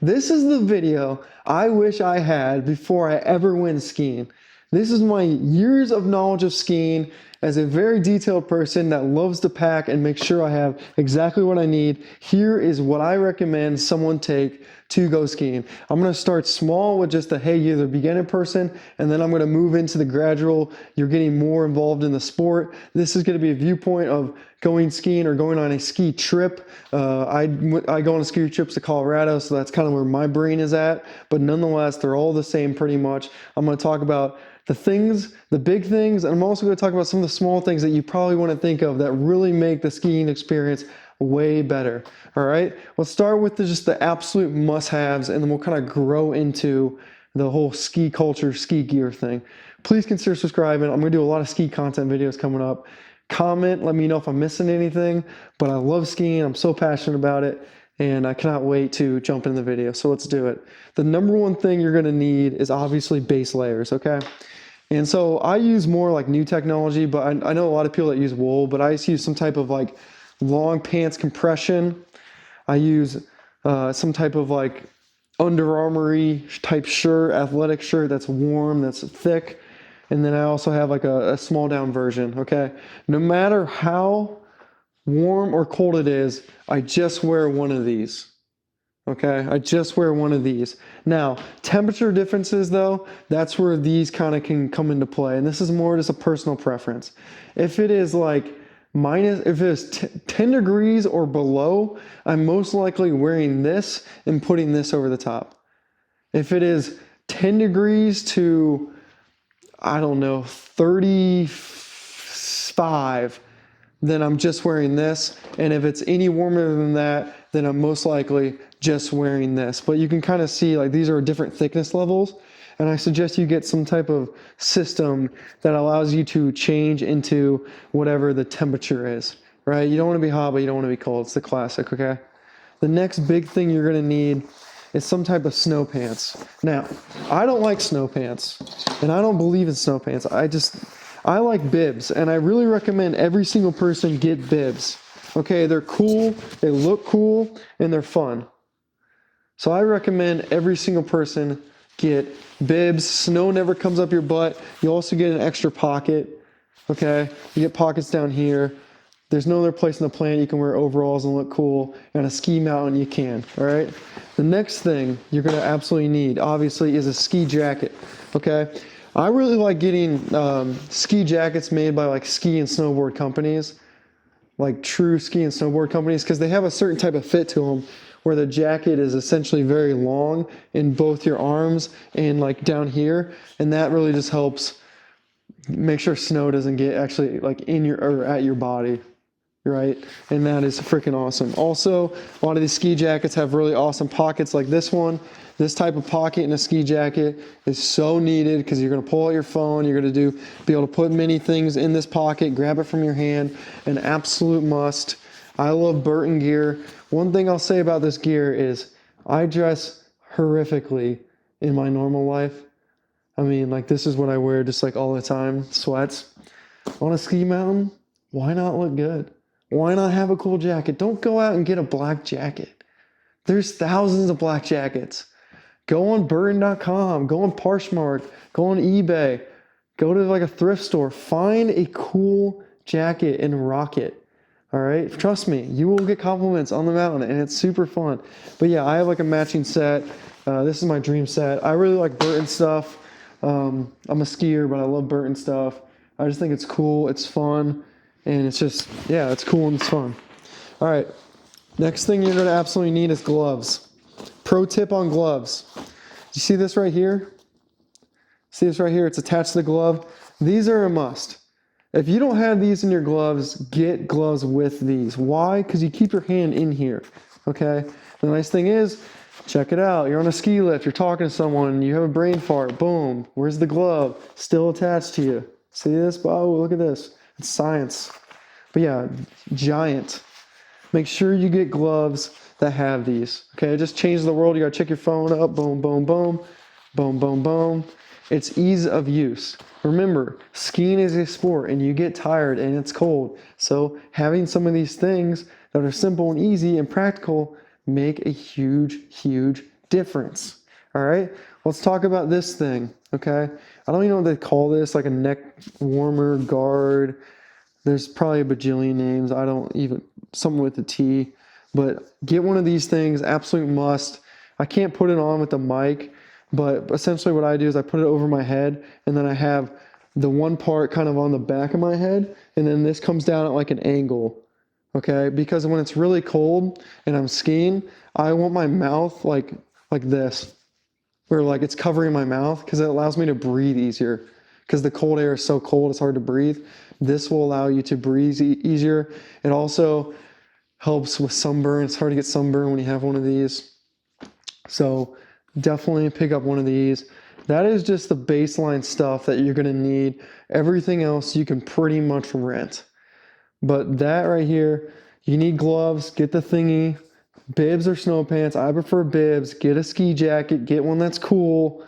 This is the video I wish I had before I ever went skiing. This is my years of knowledge of skiing as a very detailed person that loves to pack and make sure I have exactly what I need. Here is what I recommend someone take to go skiing. I'm going to start small with just the, hey, you're the beginner person, and then I'm going to move into the gradual, you're getting more involved in the sport. This is going to be a viewpoint of going skiing or going on a ski trip. I go on ski trips to Colorado, so that's kind of where my brain is at, but nonetheless, they're all the same pretty much. I'm going to talk about the things, the big things, and I'm also going to talk about some of the small things that you probably want to think of that really make the skiing experience way better. All right, let's start with just the absolute must-haves, and then we'll kind of grow into the whole ski culture, ski gear thing. Please consider subscribing. I'm going to do a lot of ski content videos coming up. Comment, let me know if I'm missing anything, but I love skiing. I'm so passionate about it, and I cannot wait to jump into the video. So let's do it. The number one thing you're going to need is obviously base layers, okay? And so I use more like new technology, but I know a lot of people that use wool, but I just use some type of like long pants compression. I use some type of like Under Armour-y type shirt, athletic shirt that's warm, that's thick. And then I also have like a small down version, okay? No matter how warm or cold it is, I just wear one of these. Okay, I just wear one of these. Now, temperature differences though, that's where these kind of can come into play. And this is more just a personal preference. If it is like if it is 10 degrees or below, I'm most likely wearing this and putting this over the top. If it is 10 degrees to, I don't know, 35, then I'm just wearing this. And if it's any warmer than that, then I'm most likely just wearing this. But you can kind of see like these are different thickness levels. And I suggest you get some type of system that allows you to change into whatever the temperature is, right? You don't want to be hot, but you don't want to be cold. It's the classic, okay? The next big thing you're going to need is some type of snow pants. Now, I don't like snow pants, and I don't believe in snow pants. I like bibs, and I really recommend every single person get bibs. Okay, they're cool, they look cool, and they're fun. So I recommend every single person get bibs. Snow never comes up your butt. You also get an extra pocket, okay? You get pockets down here. There's no other place on the planet you can wear overalls and look cool. And on a ski mountain, you can, all right? The next thing you're gonna absolutely need, obviously, is a ski jacket, okay? I really like getting ski jackets made by like ski and snowboard companies, like true ski and snowboard companies, because they have a certain type of fit to them where the jacket is essentially very long in both your arms and like down here. And that really just helps make sure snow doesn't get actually like in your or at your body, right? And that is freaking awesome. Also, a lot of these ski jackets have really awesome pockets like this one. This type of pocket in a ski jacket is so needed because you're going to pull out your phone. You're going to be able to put many things in this pocket, grab it from your hand, an absolute must. I love Burton gear. One thing I'll say about this gear is I dress horrifically in my normal life. I mean, like this is what I wear just like all the time, sweats. On a ski mountain, why not look good? Why not have a cool jacket? Don't go out and get a black jacket. There's thousands of black jackets. Go on Burton.com, go on Poshmark, go on eBay, go to like a thrift store, find a cool jacket and rock it. All right, trust me, you will get compliments on the mountain and it's super fun. But yeah, I have like a matching set. This is my dream set. I really like Burton stuff. I'm a skier, but I love Burton stuff. I just think it's cool, it's fun, and it's just, yeah, it's cool and it's fun. All right, next thing you're gonna absolutely need is gloves. Pro tip on gloves. You see this right here? See this right here? It's attached to the glove. These are a must. If you don't have these in your gloves, get gloves with these. Why? Because you keep your hand in here, okay? The nice thing is, check it out. You're on a ski lift, you're talking to someone, you have a brain fart, boom, where's the glove? Still attached to you. See this? Oh, look at this. It's science. But yeah, giant. Make sure you get gloves that have these, okay? It just changes the world. You gotta check your phone up, boom, boom, boom, boom, boom, boom. It's ease of use. Remember, skiing is a sport and you get tired and it's cold. So having some of these things that are simple and easy and practical make a huge, huge difference. All right, let's talk about this thing. Okay, I don't even know what they call this, like a neck warmer guard. There's probably a bajillion names. I don't even, something with a T, but get one of these things, absolute must. I can't put it on with the mic, but essentially what I do is I put it over my head, and then I have the one part kind of on the back of my head, and then this comes down at like an angle. Okay, because when it's really cold and I'm skiing, I want my mouth like this, where like it's covering my mouth, because it allows me to breathe easier. Because the cold air is so cold, it's hard to breathe. This will allow you to breathe easier. It also helps with sunburn. It's hard to get sunburn when you have one of these. So definitely pick up one of these. That is just the baseline stuff that you're gonna need. Everything else you can pretty much rent. But that right here, you need gloves, get the thingy, bibs or snow pants. I prefer bibs. Get a ski jacket, get one that's cool,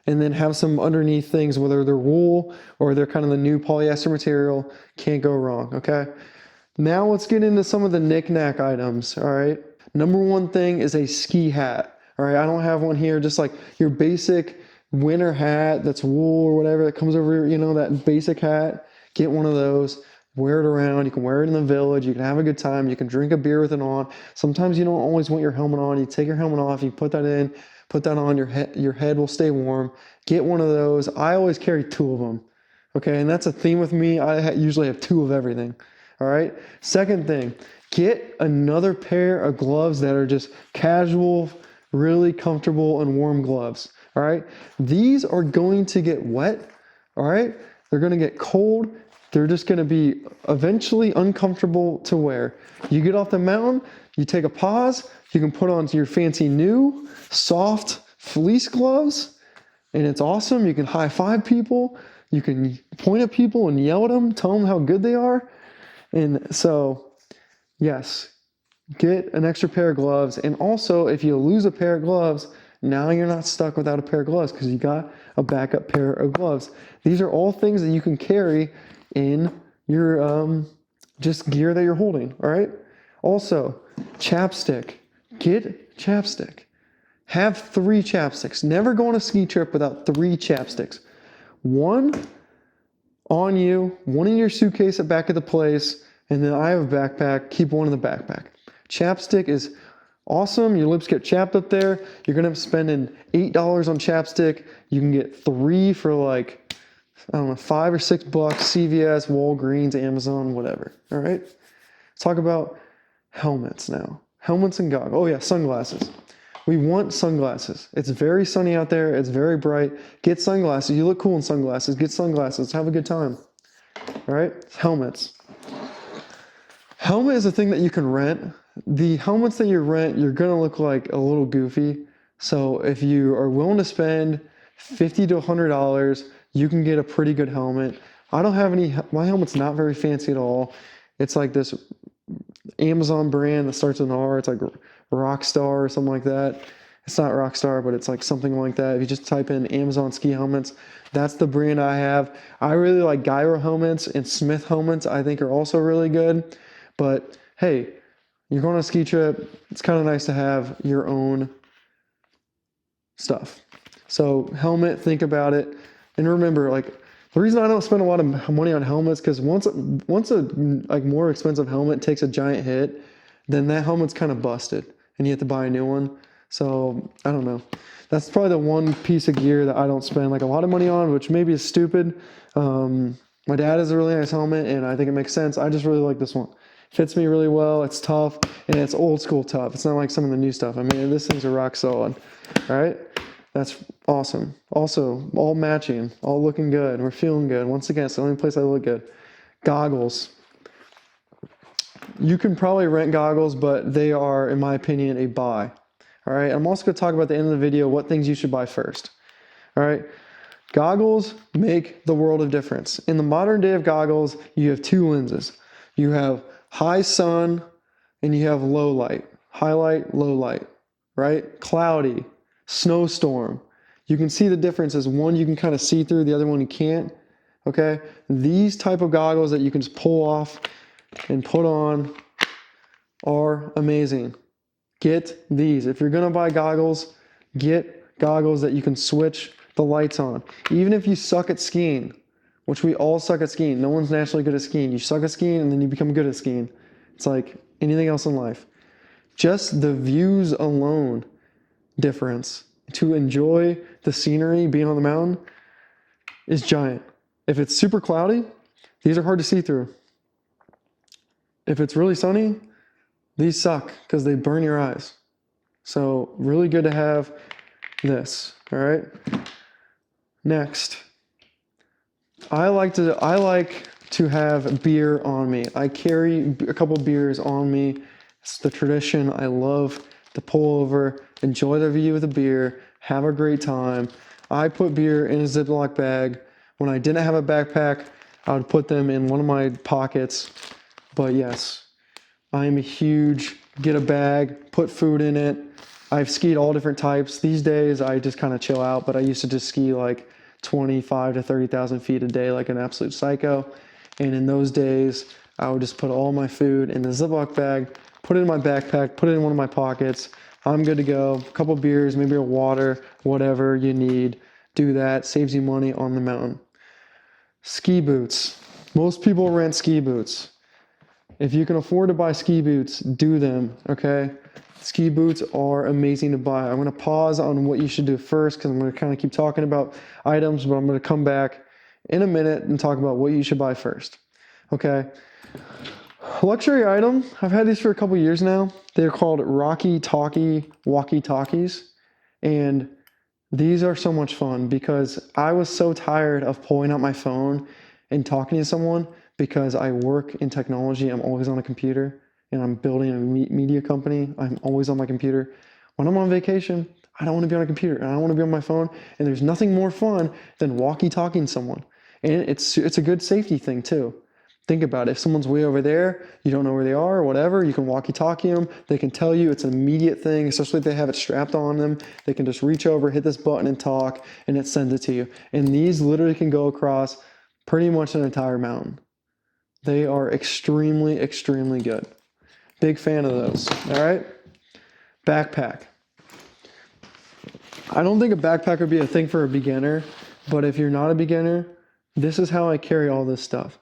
and then have some underneath things, whether they're wool or they're kind of the new polyester material. Can't go wrong, okay? Now let's get into some of the knick-knack items, all right? Number one thing is a ski hat, all right? I don't have one here, just like your basic winter hat that's wool or whatever that comes over, you know, that basic hat. Get one of those. Wear it around. You can wear it in the village. You can have a good time. You can drink a beer with it on. Sometimes you don't always want your helmet on. You take your helmet off. You put that in. Put that on. Your head will stay warm. Get one of those. I always carry two of them. Okay, and that's a theme with me. I usually have two of everything. All right. Second thing, get another pair of gloves that are just casual, really comfortable and warm gloves. All right. These are going to get wet. All right. They're going to get cold. They're just going to be eventually uncomfortable to wear. You get off the mountain, you take a pause, you can put on your fancy new soft fleece gloves, and it's awesome. You can high five people, you can point at people and yell at them, tell them how good they are. And so, yes, get an extra pair of gloves. And also, if you lose a pair of gloves, now you're not stuck without a pair of gloves because you got a backup pair of gloves. These are all things that you can carry in your just gear that you're holding, all right? Also, chapstick. Get chapstick. Have 3 chapsticks. Never go on a ski trip without 3 chapsticks. One on you, one in your suitcase at back of the place, and then I have a backpack. Keep one in the backpack. Chapstick is awesome. Your lips get chapped up there. You're gonna be spending $8 on chapstick. You can get 3 for like, I don't know, $5 or $6, CVS, Walgreens, Amazon, whatever. All right. Let's talk about helmets now. Helmets and goggles. Oh yeah, sunglasses. We want sunglasses. It's very sunny out there. It's very bright. Get sunglasses. You look cool in sunglasses. Get sunglasses. Have a good time. All right. Helmets. Helmet is a thing that you can rent. The helmets that you rent, you're gonna look like a little goofy. So if you are willing to spend $50 to $100, you can get a pretty good helmet. I don't have any, my helmet's not very fancy at all. It's like this Amazon brand that starts with an R. It's like Rockstar or something like that. It's not Rockstar, but it's like something like that. If you just type in Amazon ski helmets, that's the brand I have. I really like Gyro helmets, and Smith helmets I think are also really good. But hey, you're going on a ski trip, it's kind of nice to have your own stuff. So helmet, think about it. And remember, like, the reason I don't spend a lot of money on helmets, because once a like more expensive helmet takes a giant hit, then that helmet's kind of busted and you have to buy a new one. So I don't know. That's probably the one piece of gear that I don't spend like a lot of money on, which maybe is stupid. My dad has a really nice helmet and I think it makes sense. I just really like this one. Fits me really well. It's tough and it's old school tough. It's not like some of the new stuff. I mean, this thing's a rock solid. All right. That's awesome. Also, all matching, all looking good. We're feeling good. Once again, it's the only place I look good. Goggles. You can probably rent goggles, but they are, in my opinion, a buy. All right. I'm also going to talk about at the end of the video what things you should buy first. All right. Goggles make the world of difference. In the modern day of goggles, you have 2 lenses. You have high sun and you have low light. Highlight, low light, right? Cloudy, snowstorm. You can see the differences. One you can kind of see through, the other one you can't. Okay? These type of goggles that you can just pull off and put on are amazing. Get these. If you're going to buy goggles, Get goggles that you can switch the lights on. Even if you suck at skiing, which we all suck at skiing. No one's naturally good at skiing. You suck at skiing and then you become good at skiing. It's like anything else in life. Just the views alone difference to enjoy the scenery being on the mountain is giant. If it's super cloudy, these are hard to see through. If it's really sunny, these suck because they burn your eyes. So really good to have this, all right? Next, I like to have beer on me. I carry a couple beers on me. It's the tradition. I love to pull over, enjoy the view of the beer, have a great time. I put beer in a Ziploc bag. When I didn't have a backpack, I would put them in one of my pockets. But yes, I am a huge get a bag, put food in it. I've skied all different types. These days, I just kind of chill out, but I used to just ski like 25 to 30,000 feet a day like an absolute psycho. And in those days, I would just put all my food in the Ziploc bag, put it in my backpack, put it in one of my pockets. I'm good to go. A couple beers, maybe a water, whatever you need. Do that. Saves you money on the mountain. Ski boots. Most people rent ski boots. If you can afford to buy ski boots, do them, okay? Ski boots are amazing to buy. I'm going to pause on what you should do first because I'm going to kind of keep talking about items, but I'm going to come back in a minute and talk about what you should buy first, okay? Luxury item. I've had these for a couple years now. They're called Rocky Talkie walkie-talkies, and these are so much fun because I was so tired of pulling out my phone and talking to someone because I work in technology. I'm always on a computer and I'm building a media company. I'm always on my computer. When I'm on vacation, I don't want to be on a computer and I don't want to be on my phone. And there's nothing more fun than walkie-talking someone. And it's a good safety thing too. Think about it. If someone's way over there, you don't know where they are or whatever, you can walkie-talkie them. They can tell you. It's an immediate thing, especially if they have it strapped on them. They can just reach over, hit this button and talk, and it sends it to you. And these literally can go across pretty much an entire mountain. They are extremely, extremely good. Big fan of those, all right? Backpack. I don't think a backpack would be a thing for a beginner, but if you're not a beginner, this is how I carry all this stuff.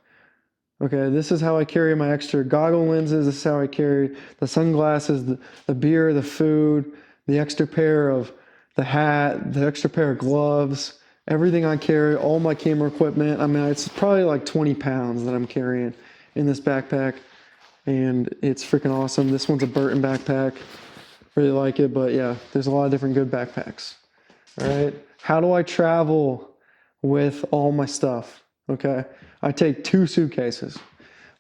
Okay, this is how I carry my extra goggle lenses. This is how I carry the sunglasses, the beer, the food, the extra pair of the hat, the extra pair of gloves, everything I carry, all my camera equipment. I mean, it's probably like 20 pounds that I'm carrying in this backpack, and it's freaking awesome. This one's a Burton backpack. Really like it, but yeah, there's a lot of different good backpacks. All right, how do I travel with all my stuff? Okay, I take 2 suitcases.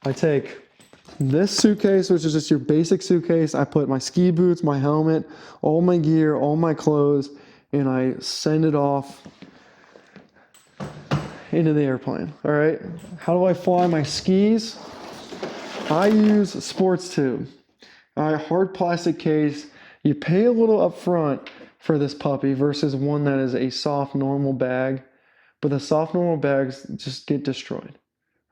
I take this suitcase, which is just your basic suitcase. I put my ski boots, my helmet, all my gear, all my clothes, and I send it off into the airplane. All right, how do I fly my skis? I use Sports Tube. A hard plastic case. You pay a little up front for this puppy versus one that is a soft normal bag. But the soft normal bags just get destroyed,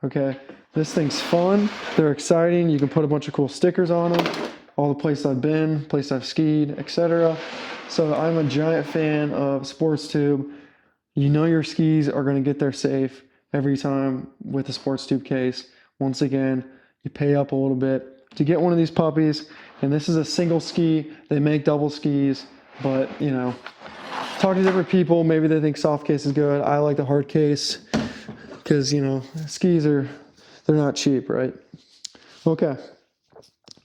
okay? This thing's fun, they're exciting, you can put a bunch of cool stickers on them, all the places I've been, places I've skied, etc. So I'm a giant fan of Sports Tube. You know your skis are gonna get there safe every time with the Sports Tube case. Once again, you pay up a little bit to get one of these puppies, and this is a single ski. They make double skis, but you know, talk to different people. Maybe they think soft case is good. I like the hard case because, you know, skis they're not cheap, right? Okay.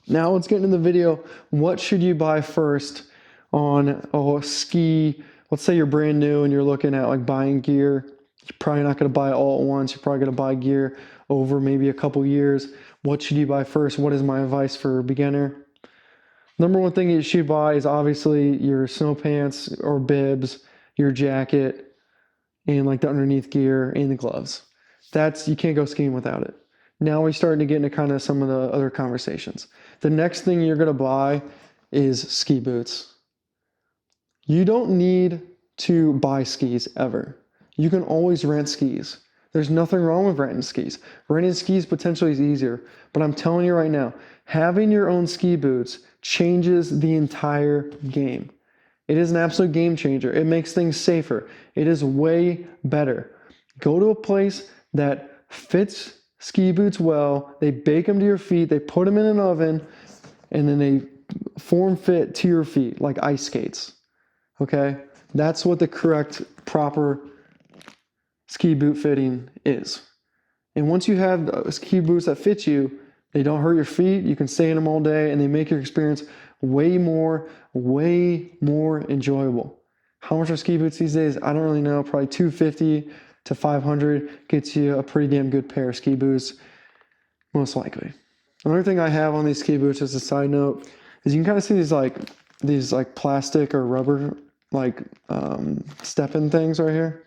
Now let's get into the video. What should you buy first on a ski? Let's say you're brand new and you're looking at like buying gear. You're probably not going to buy it all at once. You're probably going to buy gear over maybe a couple years. What should you buy first? What is my advice for a beginner? Number one thing you should buy is obviously your snow pants or bibs, your jacket, and like the underneath gear and the gloves. You can't go skiing without it. Now we're starting to get into kind of some of the other conversations. The next thing you're going to buy is ski boots. You don't need to buy skis ever. You can always rent skis. There's nothing wrong with renting skis. Renting skis potentially is easier, but I'm telling you right now, having your own ski boots changes the entire game. It is an absolute game changer. It makes things safer. It is way better. Go to a place that fits ski boots well. They bake them to your feet. They put them in an oven, and then they form fit to your feet like ice skates. Okay? That's what the correct, proper ski boot fitting is. And once you have ski boots that fit you, they don't hurt your feet. You can stay in them all day, and they make your experience way more enjoyable. How much are ski boots these days? I don't really know. Probably $250 to $500 gets you a pretty damn good pair of ski boots, most likely. Another thing I have on these ski boots, as a side note, is you can kind of see these plastic or rubber step-in things right here.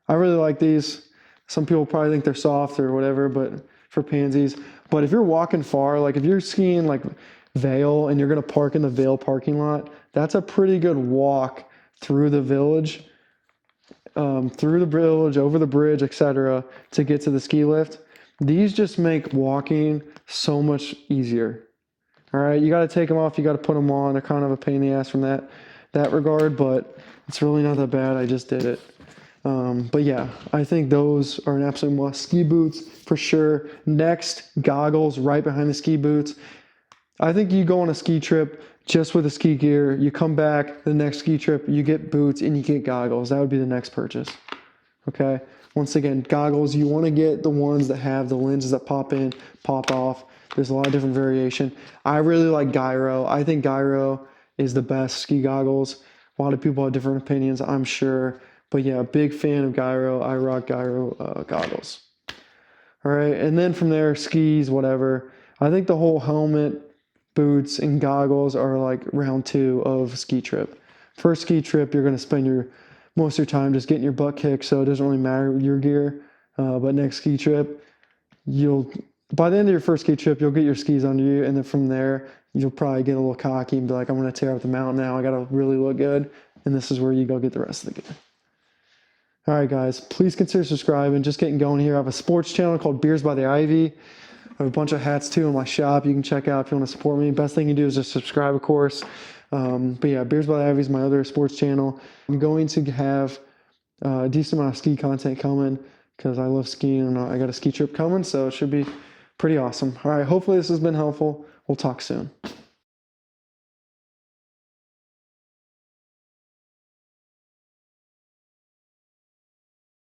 I really like these. Some people probably think they're soft or whatever, but for pansies. But if you're walking far, like if you're skiing like Vail and you're gonna park in the Vail parking lot, that's a pretty good walk through the village, over the bridge, etc., to get to the ski lift. These just make walking so much easier. All right, you got to take them off, you got to put them on. They're kind of a pain in the ass from that regard, but it's really not that bad. I just did it. But yeah, I think those are an absolute must. Ski boots for sure. Next, goggles right behind the ski boots. I think you go on a ski trip just with the ski gear. You come back the next ski trip, you get boots and you get goggles. That would be the next purchase. Okay. Once again, goggles, you want to get the ones that have the lenses that pop in, pop off. There's a lot of different variation. I really like Gyro. I think Gyro is the best ski goggles. A lot of people have different opinions, I'm sure. But yeah, big fan of Gyro. I rock Gyro goggles. All right, and then from there, skis, whatever. I think the whole helmet, boots, and goggles are like round 2 of ski trip. First ski trip, you're going to spend most of your time just getting your butt kicked, so it doesn't really matter your gear. But next ski trip, by the end of your first ski trip, you'll get your skis under you, and then from there, you'll probably get a little cocky and be like, I'm going to tear up the mountain now. I got to really look good, and this is where you go get the rest of the gear. All right, guys, please consider subscribing. Just getting going here. I have a sports channel called Beers by the Ivy. I have a bunch of hats, too, in my shop. You can check out if you want to support me. Best thing you do is just subscribe, of course. But yeah, Beers by the Ivy is my other sports channel. I'm going to have a decent amount of ski content coming because I love skiing and I got a ski trip coming, so it should be pretty awesome. All right, hopefully this has been helpful. We'll talk soon.